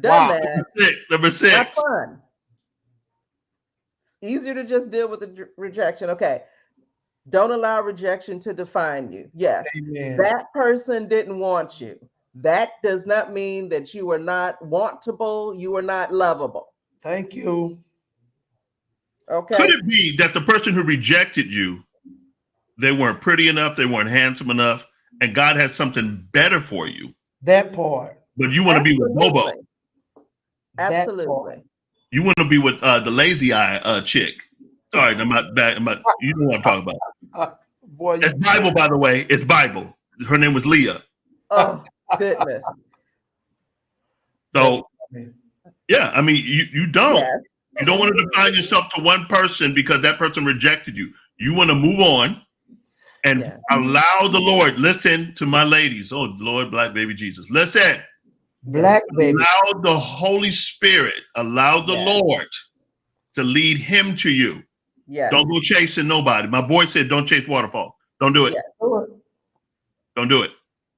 done that. Number 6. Not fun. Easier to just deal with the rejection. Okay. Don't allow rejection to define you. Yes. Amen. That person didn't want you. That does not mean that you are not wantable. You are not lovable. Thank you. Okay. Could it be that the person who rejected you, they weren't pretty enough, they weren't handsome enough, and God has something better for you? That part. But you want to be with Bobo. Absolutely. You want to be with the lazy eye chick. Sorry, I'm not back. You know what I'm talking about. It's Bible, by the way. It's Bible. Her name was Leah. Oh. Goodness. So, yeah, I mean, you don't. Yes. You don't want to define yourself to one person because that person rejected you. You want to move on and allow the Lord. Listen to my ladies. Oh, Lord, Black baby Jesus. Listen. Black baby. Allow the Holy Spirit, allow the Lord to lead him to you. Yes. Don't go chasing nobody. My boy said, don't chase waterfall. Don't do it. Yes. Don't do it.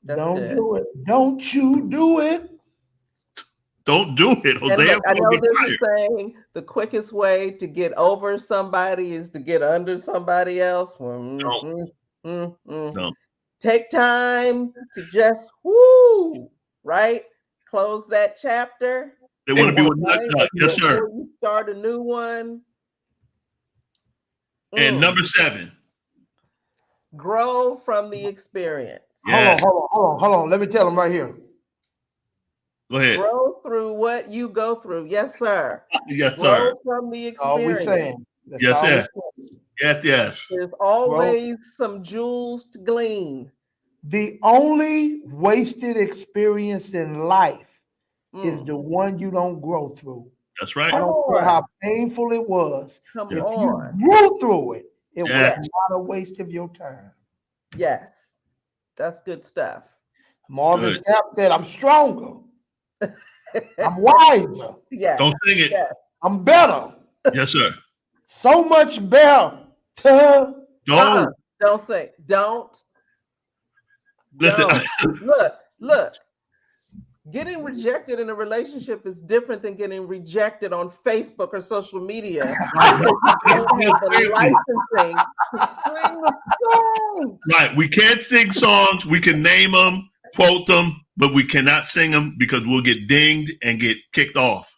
Don't do it. Don't you do it. Don't do it. And look, I know this is saying the quickest way to get over somebody is to get under somebody else. No. Take time to just right? Close that chapter. They want to be with nut. Yes, sir. Before you start a new one. And number 7. Grow from the experience. Yes. Hold on. Let me tell them right here. Go ahead. Grow through what you go through. Yes, sir. Yes, Grow sir. from the experience. All we saying. Yes, yes. Yes. There's always some jewels to glean. The only wasted experience in life is the one you don't grow through. That's right. I don't care how painful it was. If you grew through it, it was not a waste of your time. Yes. That's good stuff. Marvin Sapp said, I'm stronger. I'm wiser. Yeah. Don't sing it. Yes. I'm better. Yes, sir. So much better. Don't say. Don't. Listen. Look. Getting rejected in a relationship is different than getting rejected on Facebook or social media. You don't have the licensing to sing the songs. Right. We can't sing songs. We can name them, quote them, but we cannot sing them because we'll get dinged and get kicked off.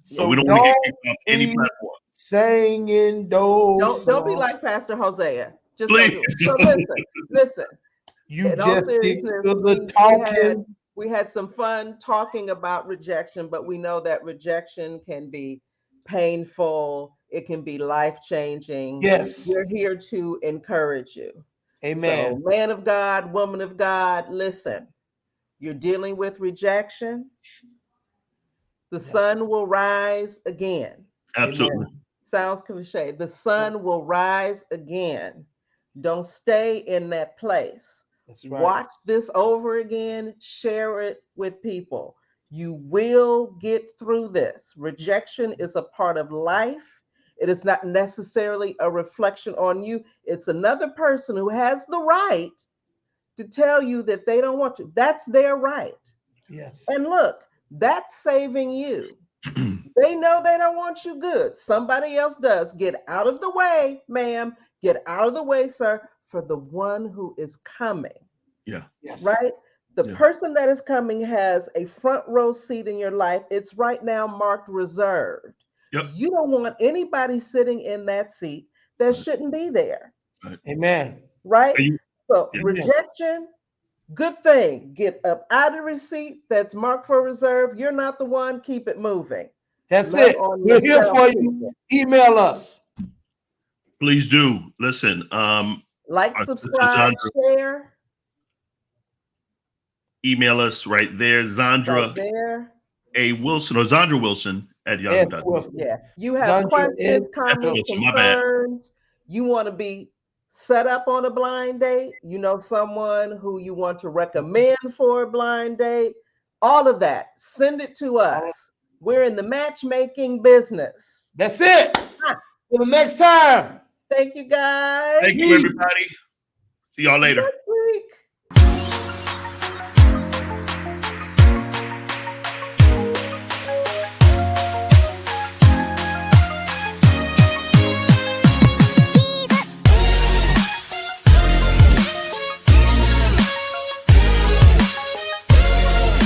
So we don't want to get kicked off any platform. Singing those. Don't be like Pastor Hosea. Just please. So listen. You just stick to the talking. We had some fun talking about rejection, but we know that rejection can be painful. It can be life-changing. Yes. We're here to encourage you. Amen. So, man of God, woman of God, listen. You're dealing with rejection. The sun will rise again. Absolutely. Sounds cliche. The sun will rise again. Don't stay in that place. That's right. Watch this over again. Share it with people. You will get through this. Rejection is a part of life. It is not necessarily a reflection on you. It's another person who has the right to tell you that they don't want you. That's their right. Yes. And look, that's saving you. They know they don't want you good. Somebody else does. Get out of the way, ma'am. Get out of the way, sir, for the one who is coming. Yeah. Yes. Right? The person that is coming has a front row seat in your life. It's right now marked reserved. Yep. You don't want anybody sitting in that seat that shouldn't be there. Right. Amen. Right? So rejection, good thing. Get up out of the seat that's marked for reserve. You're not the one. Keep it moving. That's it. We're here for you. Email us. Please do. Listen. Like, subscribe, share. Email us right there, Zandra A. Wilson or Zandra Wilson at yahoo.com. Yeah. You have questions, comments, concerns. You want to be set up on a blind date. You know someone who you want to recommend for a blind date. All of that. Send it to us. We're in the matchmaking business. That's it. Till the next time. Thank you, guys. Thank you, everybody. See y'all later.